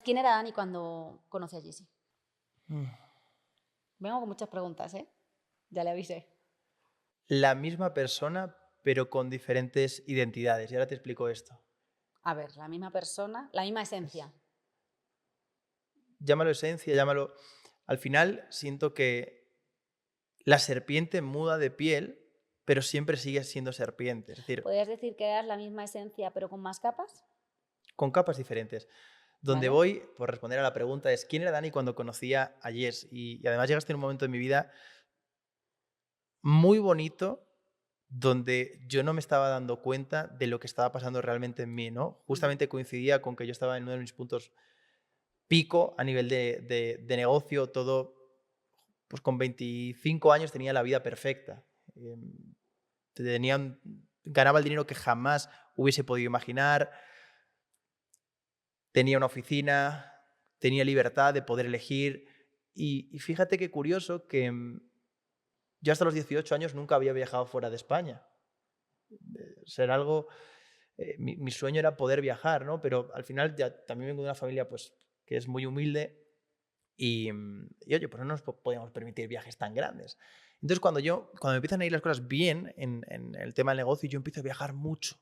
¿Quién era Dani cuando conocí a Jessie? Mm. Vengo con muchas preguntas, ¿eh? Ya le avisé. La misma persona, pero con diferentes identidades. Y ahora te explico esto. A ver, la misma persona, la misma esencia. Llámalo esencia, llámalo... Al final siento que la serpiente muda de piel, pero siempre sigue siendo serpiente. Es decir, ¿Podrías decir que eras la misma esencia pero con más capas? con capas diferentes. Donde ¿Vale? voy, por responder a la pregunta, es ¿quién era Dani cuando conocía a Jess? Y además llegaste en un momento de mi vida muy bonito donde yo no me estaba dando cuenta de lo que estaba pasando realmente en mí, ¿no? Ujú. Justamente coincidía con que yo estaba en uno de mis puntos pico a nivel de negocio, todo, pues con 25 años tenía la vida perfecta. Tenía ganaba el dinero que jamás hubiese podido imaginar, tenía una oficina, tenía libertad de poder elegir. Y fíjate qué curioso que yo hasta los 18 años nunca había viajado fuera de España. Ser algo, mi sueño era poder viajar, ¿no? Pero al final ya también vengo de una familia pues, que es muy humilde y oye, pues no nos podíamos permitir viajes tan grandes. Entonces cuando me empiezan a ir las cosas bien en el tema del negocio, yo empiezo a viajar mucho.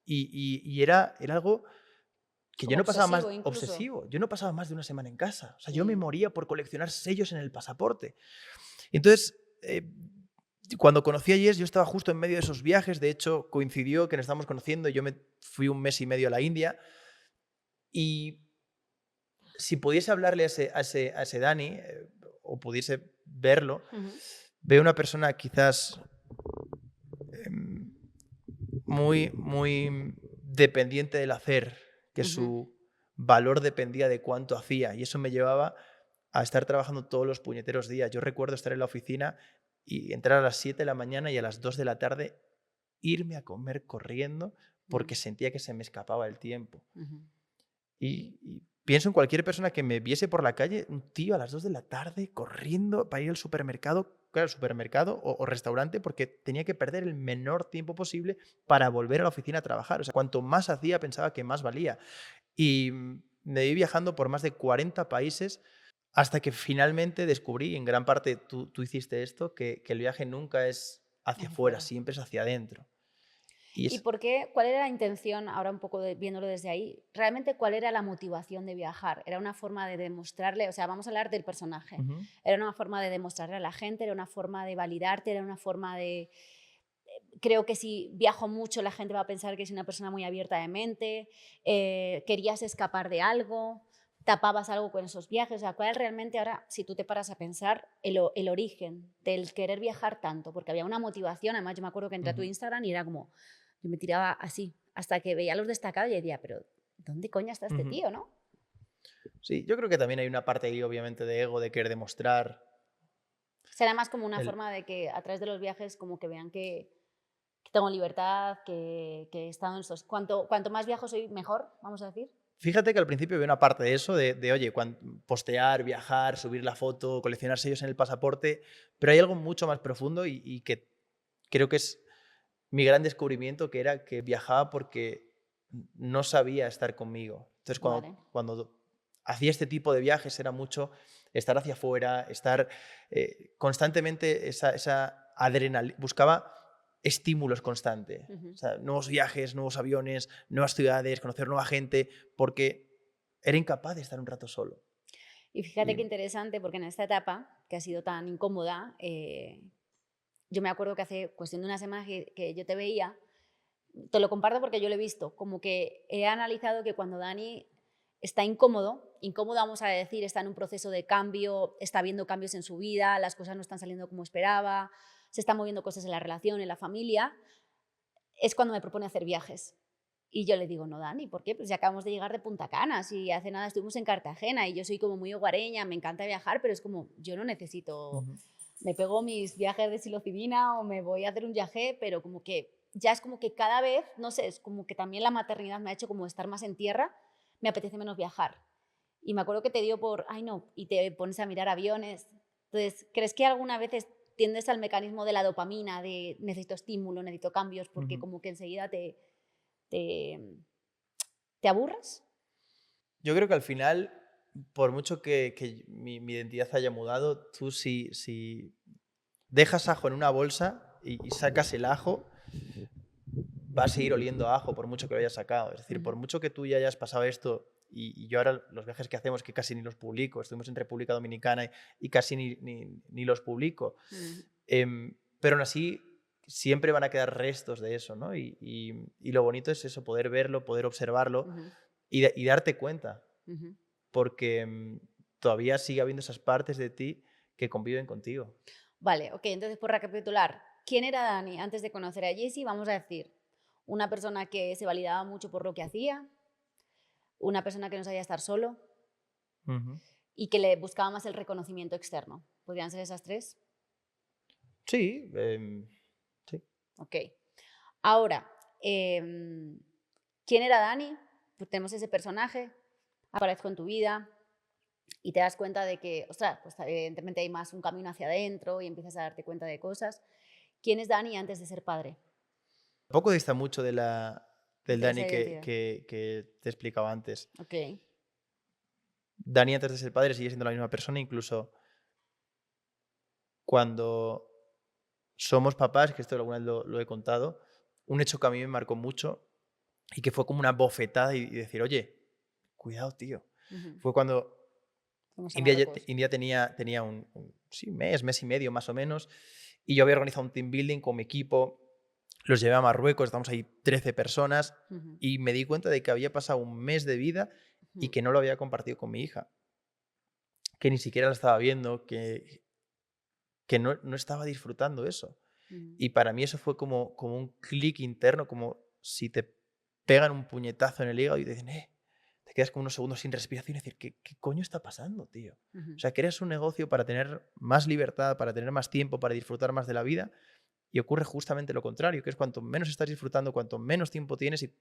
Y era algo que yo Como no pasaba más obsesivo incluso. obsesivo, yo no pasaba más de una semana en casa. O sea, yo me Sí. moría por coleccionar sellos en el pasaporte. Entonces, cuando conocí a Jess, yo estaba justo en medio de esos viajes. De hecho, coincidió que nos estábamos conociendo. Yo me fui un mes y medio a la India. Y si pudiese hablarle a ese Dani, o pudiese verlo, Ujú. veo una persona quizás em, muy dependiente del hacer, que Ujú. su valor dependía de cuánto hacía. Y eso me llevaba a estar trabajando todos los puñeteros días. Yo recuerdo estar en la oficina y entrar a las 7 de la mañana y a las 2 de la tarde irme a comer corriendo porque Mm. sentía que se me escapaba el tiempo. Ujú. Y pienso en cualquier persona que me viese por la calle, un tío a las 2 de la tarde corriendo para ir al supermercado, claro, supermercado o restaurante, porque tenía que perder el menor tiempo posible para volver a la oficina a trabajar. O sea, cuanto más hacía, pensaba que más valía. Y me vi viajando por más de 40 países hasta que finalmente descubrí, en gran parte tú hiciste esto, que el viaje nunca es hacia Hacia afuera, afuera. siempre es hacia adentro. Y ¿Y es, por qué? ¿Cuál era la intención, ahora un poco viéndolo desde ahí, realmente cuál era la motivación de viajar? ¿Era una forma de demostrarle, o sea, vamos a hablar del personaje, Ujú. era una forma de demostrarle a la gente, era una forma de validarte, era una forma de, creo que si viajo mucho la gente va a pensar que soy una persona muy abierta de mente, querías escapar de algo, tapabas algo con esos viajes, o sea, cuál realmente ahora, si tú te paras a pensar, el origen del querer viajar tanto, porque había una motivación, además yo me acuerdo que entré a tu Ujú. Instagram y era como, yo me tiraba así, hasta que veía los destacados y decía, pero ¿dónde coña está este Ujú. tío, no? Sí, yo creo que también hay una parte ahí, obviamente, de ego, de querer demostrar. Será más como una El... forma de que a través de los viajes como que vean que tengo libertad, que he estado en estos... Cuanto más viajo soy mejor, vamos a decir. Fíjate que al principio había una parte de eso, oye, postear, viajar, subir la foto, coleccionar sellos en el pasaporte, pero hay algo mucho más profundo y que creo que es mi gran descubrimiento, que era que viajaba porque no sabía estar conmigo. Entonces, Vale. cuando hacía este tipo de viajes era mucho estar hacia afuera, estar constantemente esa adrenalina, buscaba estímulos constantes. O Ujú. sea, nuevos viajes, nuevos aviones, nuevas ciudades, conocer nueva gente, porque era incapaz de estar un rato solo. Y fíjate Y, qué interesante, porque en esta etapa, que ha sido tan incómoda, yo me acuerdo que hace cuestión de una semana que yo te veía, te lo comparto porque yo lo he visto, como que he analizado que cuando Dani está incómodo, incómodo vamos a decir, está en un proceso de cambio, está viendo cambios en su vida, las cosas no están saliendo como esperaba, se están moviendo cosas en la relación, en la familia, es cuando me propone hacer viajes. Y yo le digo, no, Dani, ¿por qué? Pues ya acabamos de llegar de Punta Canas y hace nada estuvimos en Cartagena y yo soy como muy hogareña, me encanta viajar, pero es como, yo no necesito, ujú, me pego mis viajes de psilocibina o me voy a hacer un viaje, pero como que ya es como que cada vez, no sé, es como que también la maternidad me ha hecho como estar más en tierra, me apetece menos viajar. Y me acuerdo que te dio por, ay no, y te pones a mirar aviones. Entonces, ¿crees que alguna vez tiendes al mecanismo de la dopamina, de necesito estímulo, necesito cambios, porque ujú. como que enseguida te, ¿te aburres? Yo creo que al final, por mucho que mi identidad haya mudado, tú si dejas ajo en una bolsa y sacas el ajo, va a seguir oliendo a ajo por mucho que lo hayas sacado. Es decir, por mucho que tú ya hayas pasado esto, y yo ahora los viajes que hacemos que casi ni los publico, estuvimos en República Dominicana y casi ni los publico, pero aún así siempre van a quedar restos de eso, ¿no? Y lo bonito es eso, poder verlo, poder observarlo y darte cuenta, porque todavía sigue habiendo esas partes de ti que conviven contigo. Vale, ok, entonces por recapitular, ¿quién era Dani antes de conocer a Jessie? Vamos a decir, una persona que se validaba mucho por lo que hacía, una persona que no sabía estar solo Ujú. y que le buscaba más el reconocimiento externo. ¿Podrían ser esas tres? Sí, sí. Ok. Ahora, ¿quién era Dani? Pues tenemos ese personaje, aparezco en tu vida y te das cuenta de que, ostras, pues evidentemente hay más un camino hacia adentro y empiezas a darte cuenta de cosas. ¿Quién es Dani antes de ser padre? Tampoco dista mucho del De esa Dani identidad. que te explicaba antes. Ok. Dani antes de ser padre sigue siendo la misma persona, incluso cuando somos papás, que esto alguna vez lo he contado, un hecho que a mí me marcó mucho y que fue como una bofetada y decir, oye, cuidado, tío. Ujú. Fue cuando Fuimos a India, Marruecos. India tenía sí, mes y medio más o menos, y yo había organizado un team building con mi equipo, los llevé a Marruecos, estamos ahí 13 personas, Ujú, y me di cuenta de que había pasado un mes de vida y ujú, que no lo había compartido con mi hija, que ni siquiera la estaba viendo, que no estaba disfrutando eso. ujú, Y para mí eso fue como un clic interno, como si te pegan un puñetazo en el hígado y te dicen, te quedas como unos segundos sin respiración y decir, ¿qué coño está pasando, tío? O ujú. sea, creas un negocio para tener más libertad, para tener más tiempo, para disfrutar más de la vida y ocurre justamente lo contrario, que es cuanto menos estás disfrutando, cuanto menos tiempo tienes y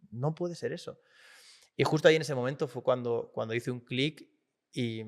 no puede ser eso. Y justo ahí en ese momento fue cuando hice un clic y,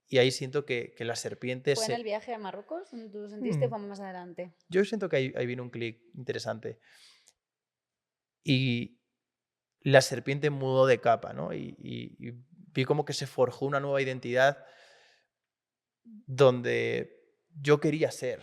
y ahí siento que la serpiente ¿Fue en el se... viaje a Marruecos donde tú lo sentiste o Hmm, fue más adelante? yo siento que ahí vino un clic interesante. Y la serpiente mudó de capa, ¿no? Y vi como que se forjó una nueva identidad donde yo quería ser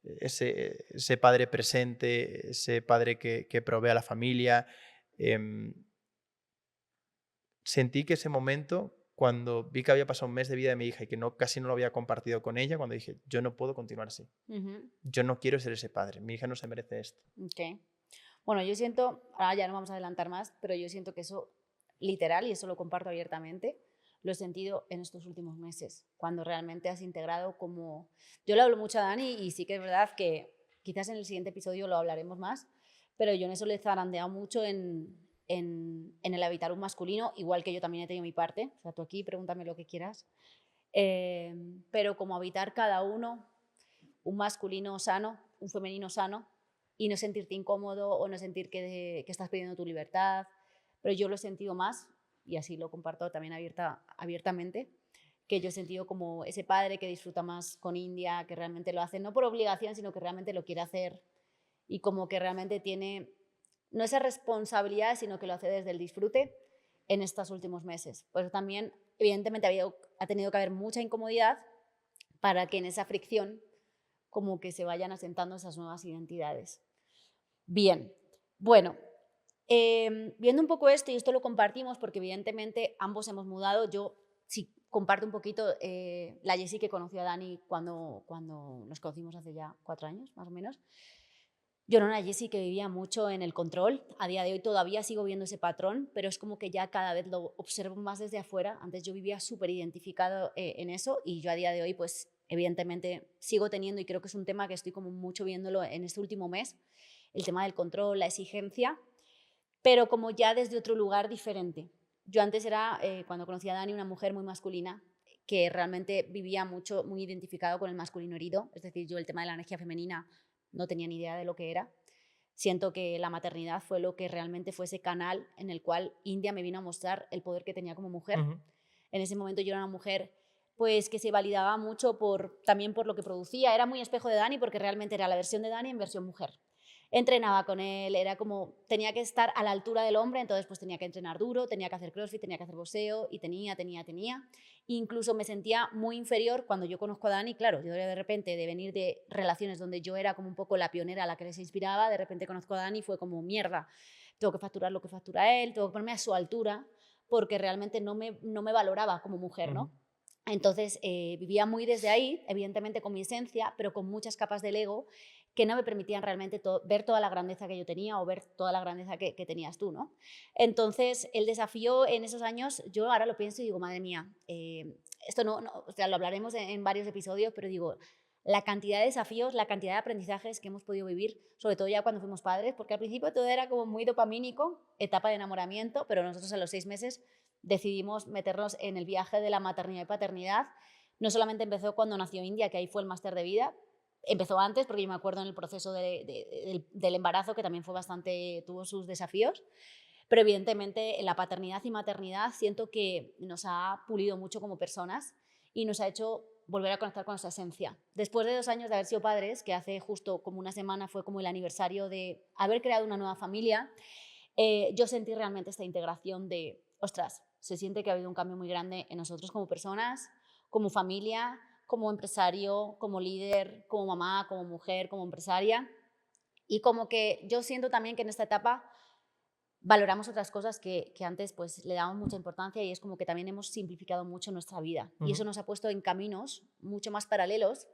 ese padre presente, ese padre que provee a la familia. Em, Sentí que ese momento, cuando vi que había pasado un mes de vida de mi hija y que casi no lo había compartido con ella, cuando dije, yo no puedo continuar así. Ujú, Yo no quiero ser ese padre. Mi hija no se merece esto. ok. Bueno, yo siento, ahora ya no vamos a adelantar más, pero yo siento que eso, literal, y eso lo comparto abiertamente, lo he sentido en estos últimos meses, cuando realmente has integrado como... Yo le hablo mucho a Dani y sí que es verdad que quizás en el siguiente episodio lo hablaremos más, pero yo en eso le he zarandeado mucho en el habitar un masculino, igual que yo también he tenido mi parte, o sea, tú aquí pregúntame lo que quieras, pero como habitar cada uno un masculino sano, un femenino sano, y no sentirte incómodo o no sentir que estás perdiendo tu libertad. Pero yo lo he sentido más, y así lo comparto también abiertamente, que yo he sentido como ese padre que disfruta más con India, que realmente lo hace no por obligación, sino que realmente lo quiere hacer y como que realmente tiene no esa responsabilidad, sino que lo hace desde el disfrute en estos últimos meses. Pues también, evidentemente, ha tenido que haber mucha incomodidad para que en esa fricción como que se vayan asentando esas nuevas identidades. Bien, bueno, viendo un poco esto, y esto lo compartimos porque evidentemente ambos hemos mudado, yo sí comparto un poquito la Jessie que conoció a Dani cuando nos conocimos hace ya 4 años, más o menos. Yo era una Jessie que vivía mucho en el control, a día de hoy todavía sigo viendo ese patrón, pero es como que ya cada vez lo observo más desde afuera. Antes yo vivía súper identificado en eso y yo a día de hoy pues evidentemente sigo teniendo y creo que es un tema que estoy como mucho viéndolo en este último mes, el tema del control, la exigencia, pero como ya desde otro lugar diferente. Yo antes era, cuando conocí a Dani, una mujer muy masculina que realmente vivía mucho, muy identificado con el masculino herido, es decir, yo el tema de la energía femenina no tenía ni idea de lo que era. Siento que la maternidad fue lo que realmente fue ese canal en el cual India me vino a mostrar el poder que tenía como mujer. Ujú. En ese momento yo era una mujer pues que se validaba mucho también por lo que producía. Era muy espejo de Dani porque realmente era la versión de Dani en versión mujer. entrenaba con él, era como, tenía que estar a la altura del hombre, entonces pues tenía que entrenar duro, tenía que hacer crossfit, tenía que hacer boxeo y tenía. Incluso me sentía muy inferior cuando yo conozco a Dani, claro, yo de repente de venir de relaciones donde yo era como un poco la pionera a la que les inspiraba, de repente conozco a Dani y fue como mierda, tengo que facturar lo que factura él, tengo que ponerme a su altura porque realmente no me valoraba como mujer, Ujú. ¿no? Entonces vivía muy desde ahí, evidentemente con mi esencia, pero con muchas capas del ego que no me permitían realmente ver toda la grandeza que yo tenía o ver toda la grandeza que tenías tú, ¿no? Entonces, el desafío en esos años, yo ahora lo pienso y digo, madre mía, esto o sea, lo hablaremos en varios episodios, pero digo, la cantidad de desafíos, la cantidad de aprendizajes que hemos podido vivir, sobre todo ya cuando fuimos padres, porque al principio todo era como muy dopamínico, etapa de enamoramiento, pero nosotros a los 6 meses decidimos meternos en el viaje de la maternidad y paternidad. No solamente empezó cuando nació India, que ahí fue el máster de vida, empezó antes, porque yo me acuerdo en el proceso del embarazo, que también fue bastante, tuvo sus desafíos, pero evidentemente la paternidad y maternidad siento que nos ha pulido mucho como personas y nos ha hecho volver a conectar con nuestra esencia. Después de 2 años de haber sido padres, que hace justo como una semana fue como el aniversario de haber creado una nueva familia, yo sentí realmente esta integración de, ostras, se siente que ha habido un cambio muy grande en nosotros como personas, como familia, como empresario, como líder, como mamá, como mujer, como empresaria. Y como que yo siento también que en esta etapa valoramos otras cosas que antes pues le dábamos mucha importancia y es como que también hemos simplificado mucho nuestra vida. Y eso Ujú. nos ha puesto en caminos mucho más paralelos